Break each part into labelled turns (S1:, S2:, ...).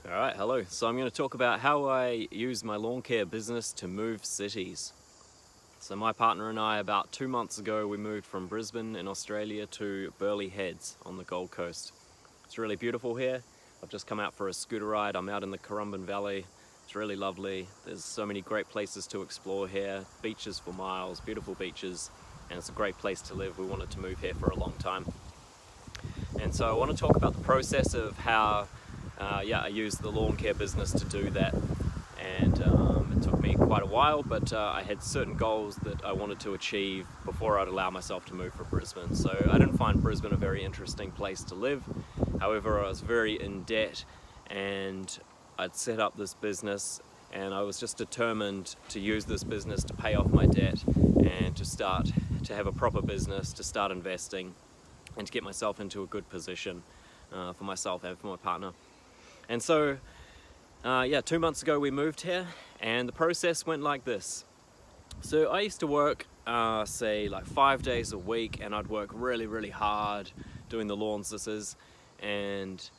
S1: Alright, hello. So I'm going to talk about how I use my lawn care business to move cities. So my partner and I, about 2 months ago, we moved from Brisbane in Australia to Burleigh Heads on the Gold Coast. It's really beautiful here. I've just come out for a scooter ride. I'm out in the Currumbin Valley. It's really lovely. There's so many great places to explore here. Beaches for miles, beautiful beaches, and it's a great place to live. We wanted to move here for a long time. And so I want to talk about the process of how I used the lawn care business to do that. And it took me quite a while, but I had certain goals that I wanted to achieve before I'd allow myself to move for Brisbane. So I didn't find Brisbane a very interesting place to live. However, I was very in debt and I'd set up this business and I was just determined to use this business to pay off my debt and to have a proper business, to start investing and to get myself into a good position for myself and for my partner. And so 2 months ago we moved here, and the process went like this. So I used to work say like 5 days a week, and I'd work really hard doing the lawns and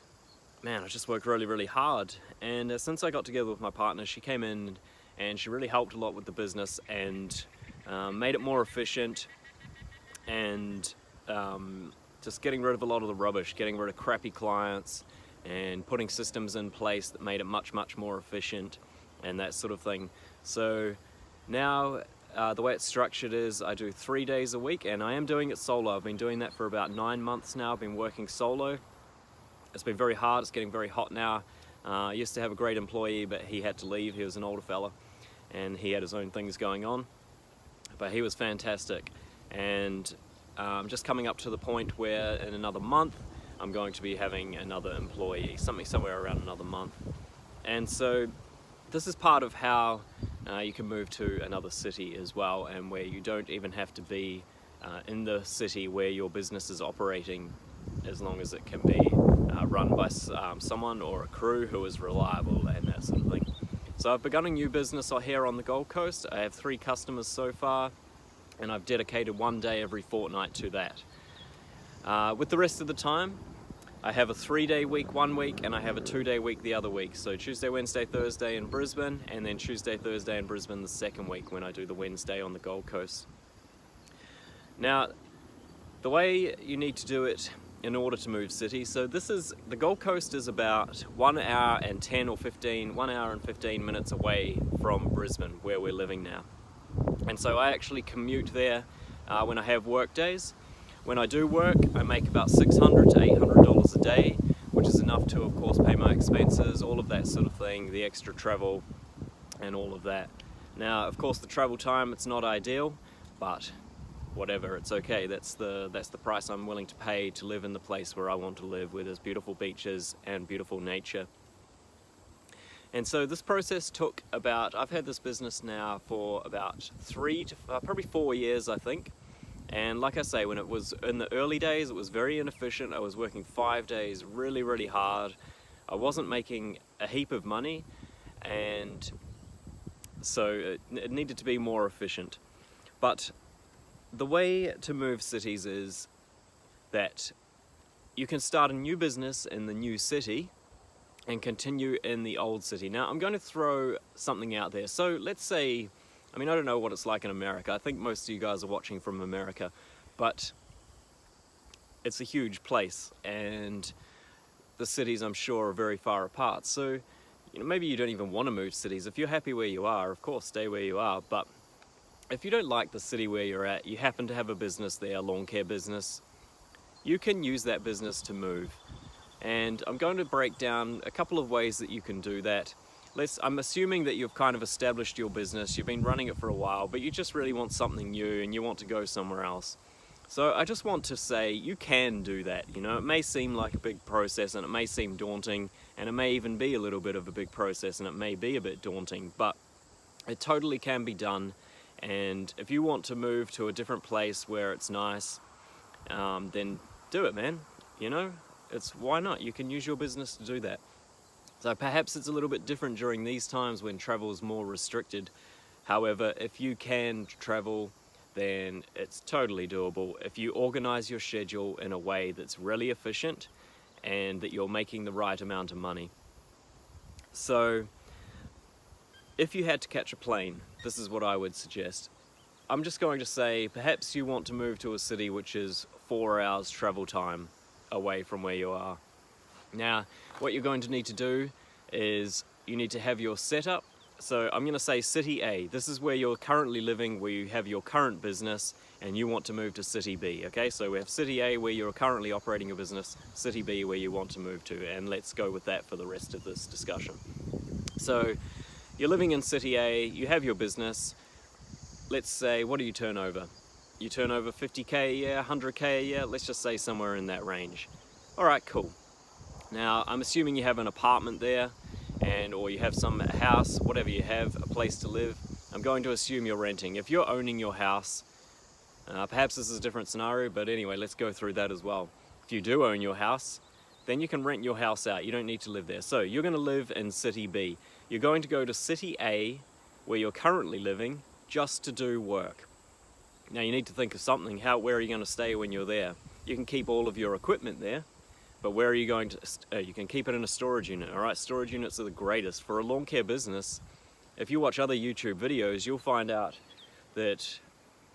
S1: man, I just worked really hard. And since I got together with my partner, she came in and she really helped a lot with the business and made it more efficient and just getting rid of a lot of the rubbish, getting rid of crappy clients and putting systems in place that made it much more efficient and that sort of thing. So now the way it's structured is I do 3 days a week, and I am doing it solo. I've been doing that for about 9 months now. I've been working solo. It's been very hard. It's getting very hot now. I used to have a great employee, but he had to leave. He was an older fella and he had his own things going on, but he was fantastic. And I'm just coming up to the point where in another month I'm going to be having another employee, somewhere around another month. And so this is part of how you can move to another city as well, and where you don't even have to be in the city where your business is operating, as long as it can be run by someone or a crew who is reliable and that sort of thing. So I've begun a new business here on the Gold Coast. I have 3 customers so far, and I've dedicated 1 day every fortnight to that. With the rest of the time, I have a 3-day week 1 week, and I have a 2-day week the other week. So Tuesday, Wednesday, Thursday in Brisbane, and then Tuesday, Thursday in Brisbane the second week when I do the Wednesday on the Gold Coast. Now, the way you need to do it in order to move cities, so the Gold Coast is about 1 hour and 15 minutes away from Brisbane, where we're living now. And so I actually commute there when I have work days. When I do work, I make about $600 to $800 a day, which is enough to, of course, pay my expenses, all of that sort of thing, the extra travel and all of that. Now, of course, the travel time, it's not ideal, but whatever, it's okay. That's the price I'm willing to pay to live in the place where I want to live, where there's beautiful beaches and beautiful nature. And so this process took I've had this business now for about 3 to probably 4 years, I think. And like I say, when it was in the early days, it was very inefficient. I was working 5 days really hard. I wasn't making a heap of money, and so it needed to be more efficient. But the way to move cities is that you can start a new business in the new city and continue in the old city. Now, I'm going to throw something out there. So let's say, I don't know what it's like in America. I think most of you guys are watching from America, but it's a huge place and the cities, I'm sure, are very far apart. So, maybe you don't even want to move cities. If you're happy where you are, of course, stay where you are. But if you don't like the city where you're at, you happen to have a business there, a lawn care business, you can use that business to move. And I'm going to break down a couple of ways that you can do that. I'm assuming that you've kind of established your business, you've been running it for a while, but you just really want something new and you want to go somewhere else. So I just want to say you can do that. It may seem like a big process and it may seem daunting, and it may even be a little bit of a big process and it may be a bit daunting, but it totally can be done. And if you want to move to a different place where it's nice, then do it, man. Why not? You can use your business to do that. So perhaps it's a little bit different during these times when travel is more restricted. However, if you can travel, then it's totally doable. If you organize your schedule in a way that's really efficient and that you're making the right amount of money. So if you had to catch a plane, this is what I would suggest. I'm just going to say perhaps you want to move to a city which is 4 hours travel time away from where you are. Now, what you're going to need to do is you need to have your setup. So I'm going to say City A. This is where you're currently living, where you have your current business, and you want to move to City B. Okay, so we have City A where you're currently operating your business, City B where you want to move to, and let's go with that for the rest of this discussion. So you're living in City A, you have your business. Let's say, what do you turn over? You turn over 50k a year, 100k a year, let's just say somewhere in that range. All right, cool. Now, I'm assuming you have an apartment there, or you have some house, whatever you have, a place to live. I'm going to assume you're renting. If you're owning your house, perhaps this is a different scenario, but anyway, let's go through that as well. If you do own your house, then you can rent your house out. You don't need to live there. So you're going to live in City B. You're going to go to City A, where you're currently living, just to do work. Now you need to think of something. Where are you going to stay when you're there? You can keep all of your equipment there, but where are you going to, you can keep it in a storage unit, all right? Storage units are the greatest. For a lawn care business, if you watch other YouTube videos, you'll find out that,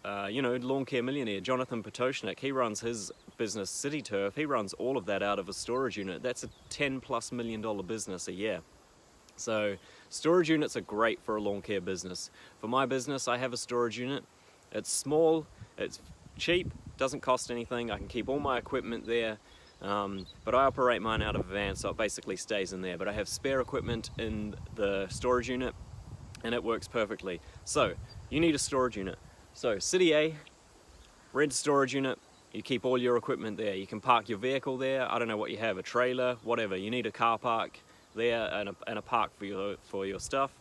S1: Lawn Care Millionaire, Jonathan Potoshnik, he runs his business, City Turf, he runs all of that out of a storage unit. That's a $10+ million business a year. So storage units are great for a lawn care business. For my business, I have a storage unit. It's small, it's cheap, doesn't cost anything. I can keep all my equipment there, but I operate mine out of a van, so it basically stays in there. But I have spare equipment in the storage unit, and it works perfectly. So you need a storage unit. So City A, rent a storage unit. You keep all your equipment there. You can park your vehicle there. I don't know what you have, a trailer, whatever. You need a car park there and a park for your stuff,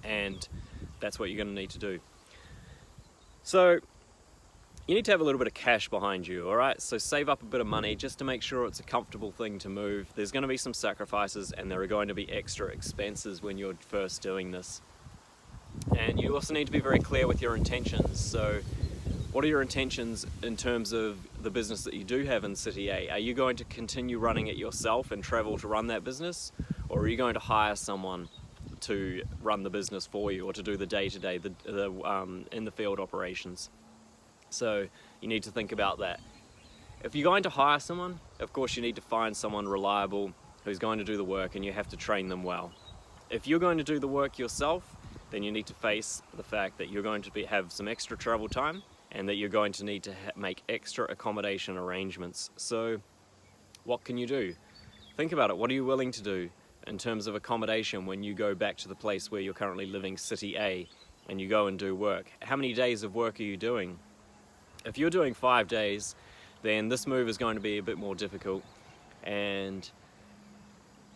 S1: and that's what you're going to need to do. So you need to have a little bit of cash behind you, all right? So save up a bit of money just to make sure it's a comfortable thing to move. There's going to be some sacrifices, and there are going to be extra expenses when you're first doing this. And you also need to be very clear with your intentions. So what are your intentions in terms of the business that you do have in City A? Are you going to continue running it yourself and travel to run that business? Or are you going to hire someone to run the business for you, or to do the day-to-day, in the field operations? So you need to think about that. If you're going to hire someone, of course you need to find someone reliable who's going to do the work, and you have to train them well. If you're going to do the work yourself, then you need to face the fact that you're going to have some extra travel time, and that you're going to need to make extra accommodation arrangements. So what can you do? Think about it. What are you willing to do in terms of accommodation when you go back to the place where you're currently living, City A, and you go and do work? How many days of work are you doing? If you're doing 5 days, then this move is going to be a bit more difficult. And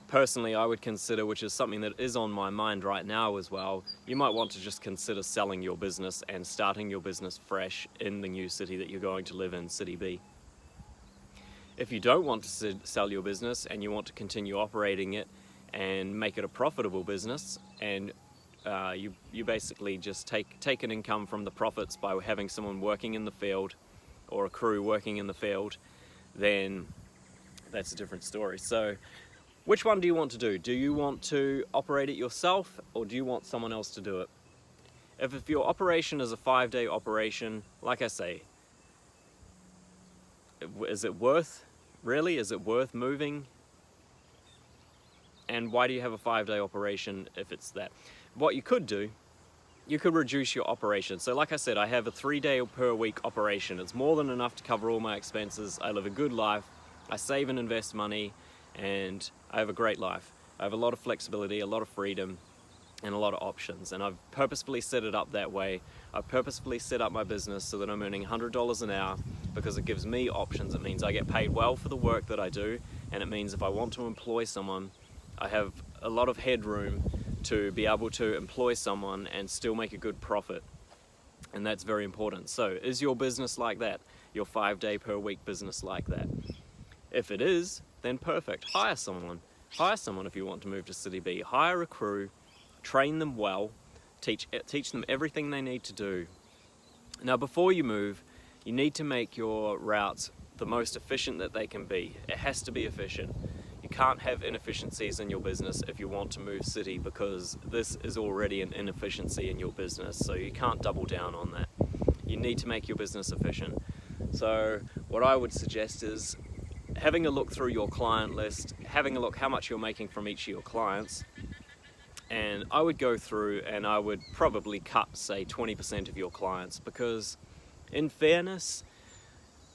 S1: personally, I would consider, which is something that is on my mind right now as well, you might want to just consider selling your business and starting your business fresh in the new city that you're going to live in, City B. If you don't want to sell your business and you want to continue operating it and make it a profitable business, and you basically just take an income from the profits by having someone working in the field or a crew working in the field, then that's a different story. So which one do you want to do? Do you want to operate it yourself, or do you want someone else to do it? If your operation is a 5-day operation, like I say, is it worth moving? And why do you have a 5-day operation if it's that? What you could do, you could reduce your operation. So like I said, I have a 3-day per week operation. It's more than enough to cover all my expenses. I live a good life. I save and invest money, and I have a great life. I have a lot of flexibility, a lot of freedom, and a lot of options. And I've purposefully set it up that way. I've purposefully set up my business so that I'm earning $100 an hour, because it gives me options. It means I get paid well for the work that I do, and it means if I want to employ someone, I have a lot of headroom to be able to employ someone and still make a good profit. And that's very important. So is your business like that? Your 5-day per week business like that? If it is, then perfect. Hire someone. Hire someone if you want to move to City B. Hire a crew, train them well, teach them everything they need to do. Now before you move, you need to make your routes the most efficient that they can be. It has to be efficient. You You can't have inefficiencies in your business if you want to move city, because this is already an inefficiency in your business, so you can't double down on that. You need to make your business efficient. So what I would suggest is having a look through your client list, having a look how much you're making from each of your clients, and I would go through and I would probably cut, say, 20% of your clients, because in fairness,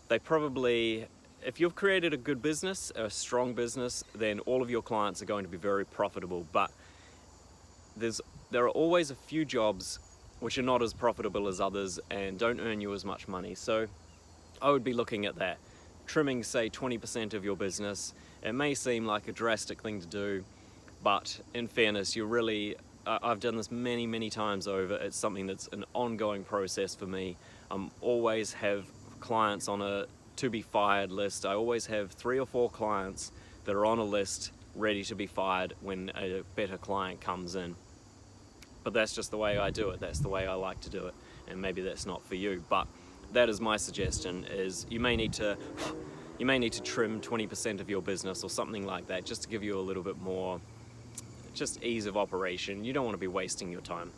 S1: they probably, if you've created a good business, a strong business, then all of your clients are going to be very profitable. But there are always a few jobs which are not as profitable as others and don't earn you as much money. So I would be looking at that. Trimming, say, 20% of your business. It may seem like a drastic thing to do, but in fairness, you're really, I've done this many times over. It's something that's an ongoing process for me. I always have clients on a to be fired list. I always have 3 or 4 clients that are on a list ready to be fired when a better client comes in. But that's just the way I do it. That's the way I like to do it. And maybe that's not for you, but that is my suggestion, is you may need to trim 20% of your business or something like that, just to give you a little bit more just ease of operation. You don't want to be wasting your time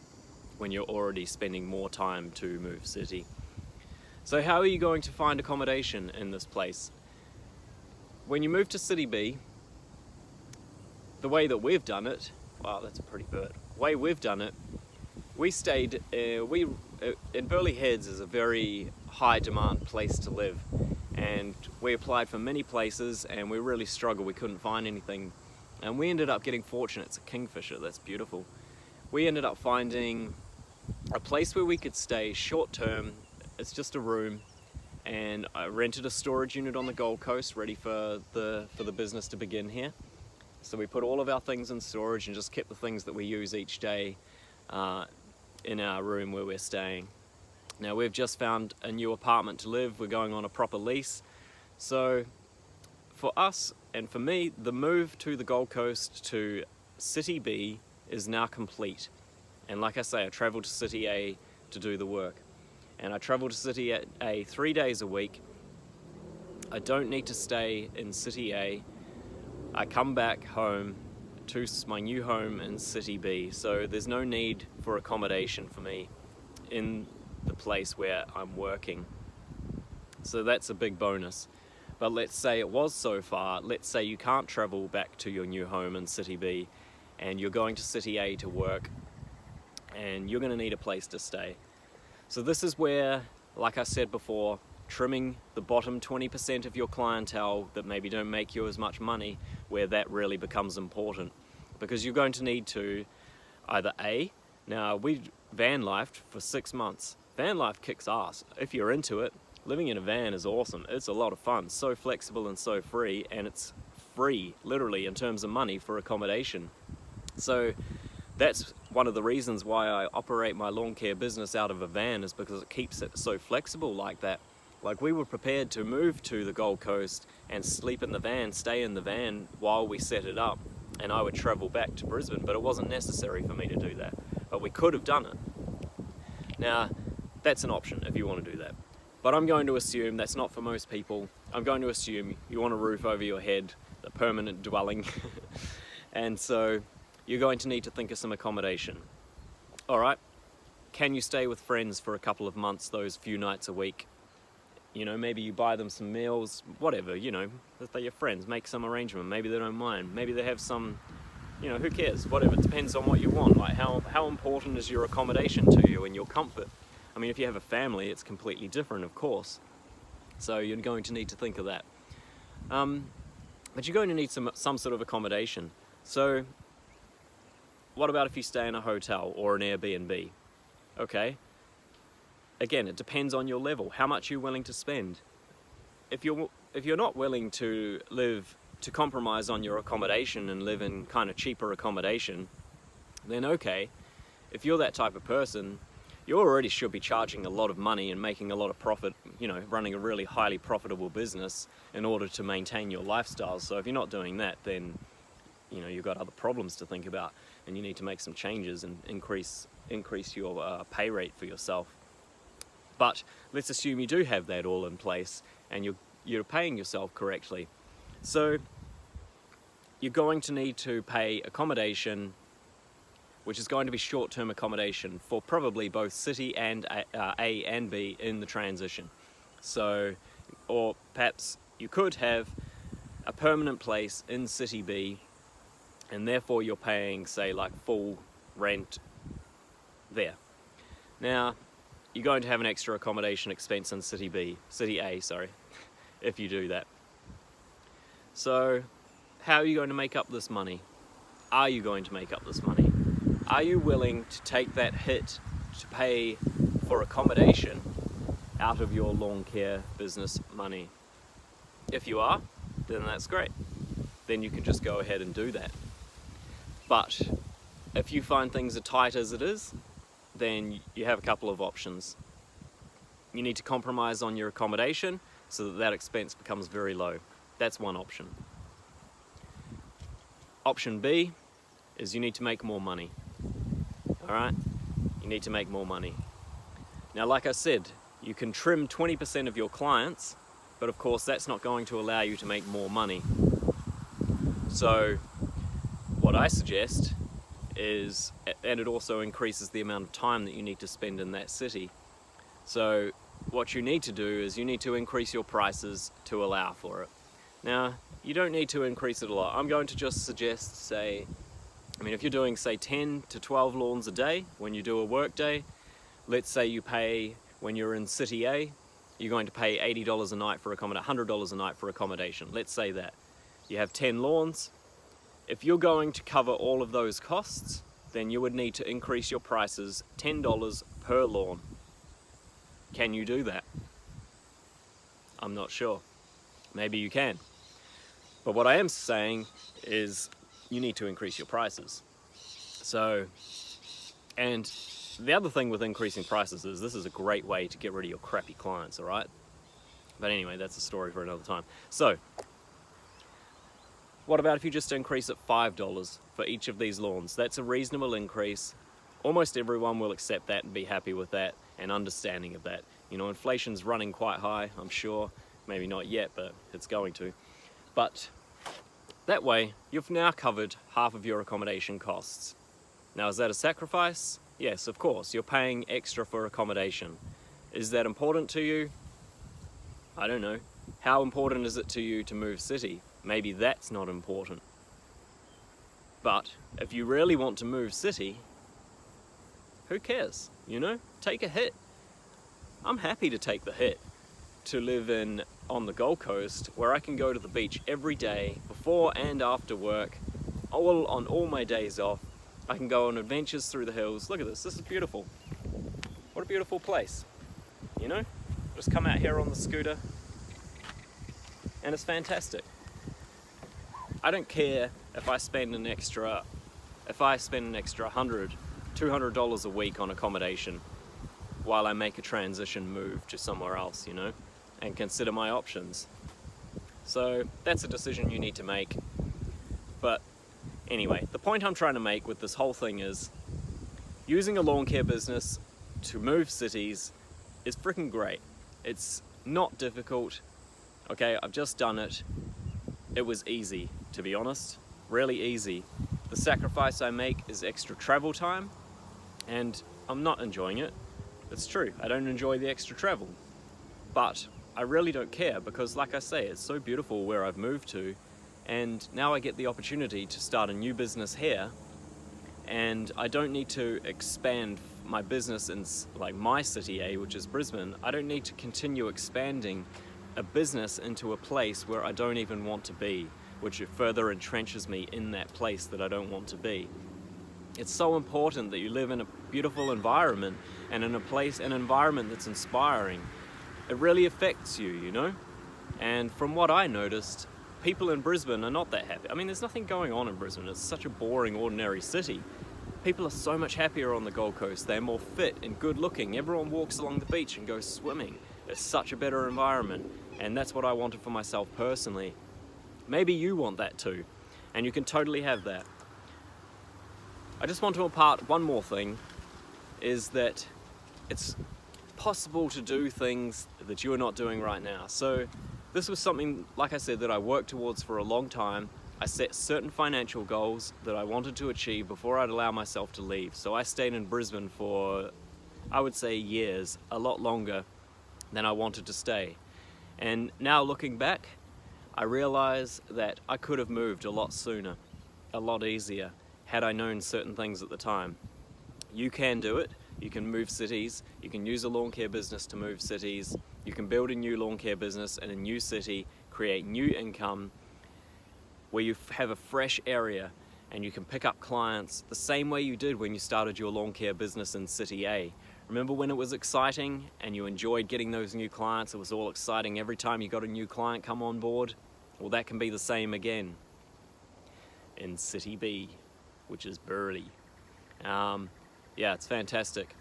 S1: when you're already spending more time to move city. So how are you going to find accommodation in this place? When you move to City B, the way that we've done it, wow, that's a pretty bird. The way we've done it, we stayed, in Burleigh Heads is a very high demand place to live, and we applied for many places and we really struggled. We couldn't find anything, and we ended up getting fortunate. It's a Kingfisher, that's beautiful. We ended up finding a place where we could stay short term. It's just a room, and I rented a storage unit on the Gold Coast ready for the business to begin here. So we put all of our things in storage and just kept the things that we use each day in our room where we're staying. Now we've just found a new apartment to live. We're going on a proper lease. So for us and for me, the move to the Gold Coast to City B is now complete. And like I say, I travel to City A to do the work. And I travel to City A 3 days a week. I don't need to stay in City A. I come back home to my new home in City B, so there's no need for accommodation for me in the place where I'm working. So that's a big bonus. But let's say it was so far, let's say you can't travel back to your new home in City B and you're going to City A to work, and you're going to need a place to stay. So this is where, like I said before, trimming the bottom 20% of your clientele that maybe don't make you as much money, where that really becomes important. Because you're going to need to either now we van lifed for 6 months. Van life kicks ass. If you're into it, living in a van is awesome. It's a lot of fun, so flexible and so free, and it's free, literally, in terms of money for accommodation. So that's one of the reasons why I operate my lawn care business out of a van, is because it keeps it so flexible like that. Like, we were prepared to move to the Gold Coast and sleep in the van, stay in the van while we set it up, and I would travel back to Brisbane, but it wasn't necessary for me to do that. But we could have done it. Now, that's an option if you want to do that. But I'm going to assume that's not for most people. I'm going to assume you want a roof over your head, a permanent dwelling, and so you're going to need to think of some accommodation. All right, can you stay with friends for a couple of months, those few nights a week? You know, maybe you buy them some meals, whatever, you know, if they're your friends, make some arrangement. Maybe they don't mind. Maybe they have some, you know, who cares? Whatever, it depends on what you want. Like, how important is your accommodation to you and your comfort? I mean, if you have a family, it's completely different, of course. So you're going to need to think of that. But you're going to need some sort of accommodation. So what about if you stay in a hotel or an Airbnb? Okay. Again, it depends on your level, how much you're willing to spend. If you're not willing to compromise on your accommodation and live in kind of cheaper accommodation, then okay. If you're that type of person, you already should be charging a lot of money and making a lot of profit, you know, running a really highly profitable business in order to maintain your lifestyle. So if you're not doing that, then, you know, you've got other problems to think about, and you need to make some changes and increase your pay rate for yourself. But let's assume you do have that all in place and you're paying yourself correctly. So you're going to need to pay accommodation, which is going to be short-term accommodation for probably both city and A and B in the transition. So, or perhaps you could have a permanent place in city B, and therefore you're paying, say, like full rent there. Now, you're going to have an extra accommodation expense in city A, sorry, if you do that. So, how are you going to make up this money? Are you going to make up this money? Are you willing to take that hit to pay for accommodation out of your lawn care business money? If you are, then that's great. Then you can just go ahead and do that. But if you find things are tight as it is, then you have a couple of options. You need to compromise on your accommodation so that that expense becomes very low. That's one option. Option B is you need to make more money. Alright? You need to make more money. Now, like I said, you can trim 20% of your clients, but of course that's not going to allow you to make more money. So what I suggest is, and it also increases the amount of time that you need to spend in that city. So what you need to do is you need to increase your prices to allow for it. Now, you don't need to increase it a lot. I'm going to just suggest, say, if you're doing, say, 10 to 12 lawns a day when you do a work day, let's say you pay, when you're in City A, you're going to pay $80 a night for accommodation, $100 a night for accommodation. Let's say that. You have 10 lawns. If you're going to cover all of those costs, then you would need to increase your prices $10 per lawn. Can you do that? I'm not sure. Maybe you can. But what I am saying is you need to increase your prices. So, and the other thing with increasing prices is this is a great way to get rid of your crappy clients, all right? But anyway, that's a story for another time. So, what about if you just increase it $5 for each of these lawns? That's a reasonable increase. Almost everyone will accept that and be happy with that and understanding of that. You know, inflation's running quite high, I'm sure. Maybe not yet, but it's going to. But that way, you've now covered half of your accommodation costs. Now, is that a sacrifice? Yes, of course. You're paying extra for accommodation. Is that important to you? I don't know. How important is it to you to move city? Maybe that's not important. But if you really want to move city, who cares? You know, take a hit. I'm happy to take the hit to live on the Gold Coast, where I can go to the beach every day, before and after work, on all my days off. I can go on adventures through the hills. Look at this is beautiful. What a beautiful place. You know, just come out here on the scooter, and it's fantastic. I don't care if I spend an extra $100, $200 a week on accommodation while I make a transition move to somewhere else, you know, and consider my options. So that's a decision you need to make. But anyway, the point I'm trying to make with this whole thing is using a lawn care business to move cities is freaking great. It's not difficult. Okay, I've just done it. It was easy, to be honest, really easy. The sacrifice I make is extra travel time, and I'm not enjoying it. It's true, I don't enjoy the extra travel, but I really don't care because, like I say, it's so beautiful where I've moved to, and now I get the opportunity to start a new business here, and I don't need to expand my business in like my city A, which is Brisbane. I don't need to continue expanding a business into a place where I don't even want to be, which further entrenches me in that place that I don't want to be. It's so important that you live in a beautiful environment and in an environment that's inspiring. It really affects you, you know? And from what I noticed, people in Brisbane are not that happy. I mean, there's nothing going on in Brisbane. It's such a boring, ordinary city. People are so much happier on the Gold Coast. They're more fit and good looking. Everyone walks along the beach and goes swimming. It's such a better environment. And that's what I wanted for myself personally. Maybe you want that too. And you can totally have that. I just want to impart one more thing, is that it's possible to do things that you are not doing right now. So this was something, like I said, that I worked towards for a long time. I set certain financial goals that I wanted to achieve before I'd allow myself to leave. So I stayed in Brisbane for, I would say, years, a lot longer than I wanted to stay. And now looking back, I realize that I could have moved a lot sooner, a lot easier, had I known certain things at the time. You can do it. You can move cities. You can use a lawn care business to move cities. You can build a new lawn care business in a new city, create new income, where you have a fresh area and you can pick up clients the same way you did when you started your lawn care business in City A. Remember when it was exciting and you enjoyed getting those new clients? It was all exciting every time you got a new client come on board. Well, that can be the same again in City B, which is Burleigh. Yeah, it's fantastic.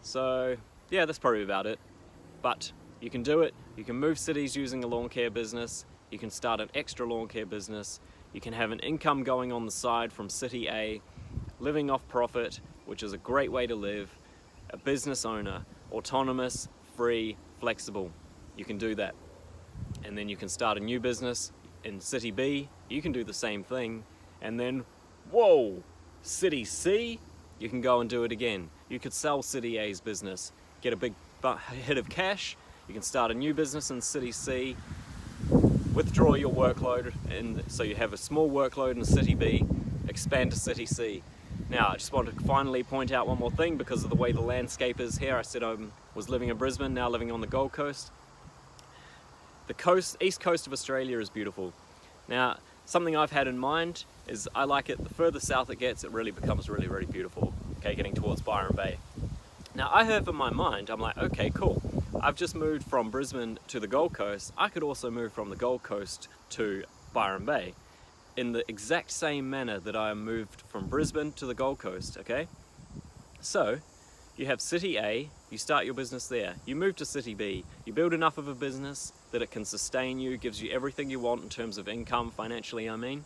S1: So yeah, that's probably about it. But you can do it. You can move cities using a lawn care business. You can start an extra lawn care business. You can have an income going on the side from City A, living off profit, which is a great way to live. A business owner, autonomous, free, flexible. You can do that. And then you can start a new business in City B. You can do the same thing. And then, whoa, City C, you can go and do it again. You could sell City A's business, get a big hit of cash. You can start a new business in City C, withdraw your workload, and so you have a small workload in City B, expand to City C. Now, I just want to finally point out one more thing because of the way the landscape is here. I said I was living in Brisbane, now living on the Gold Coast. The east coast of Australia is beautiful. Now, something I've had in mind is I like it, the further south it gets, it really becomes really, really beautiful. Okay, getting towards Byron Bay. Now, I have in my mind, I'm like, okay, cool. I've just moved from Brisbane to the Gold Coast. I could also move from the Gold Coast to Byron Bay in the exact same manner that I moved from Brisbane to the Gold Coast, okay? So, you have City A, you start your business there. You move to City B, you build enough of a business that it can sustain you, gives you everything you want in terms of income, financially I mean.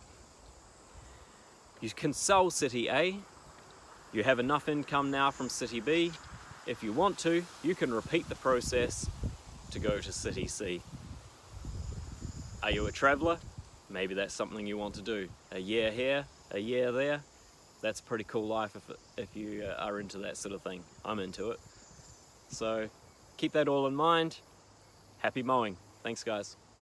S1: You can sell City A, you have enough income now from City B. If you want to, you can repeat the process to go to City C. Are you a traveller? Maybe that's something you want to do. A year here, a year there. That's a pretty cool life if you are into that sort of thing. I'm into it. So keep that all in mind. Happy mowing. Thanks, guys.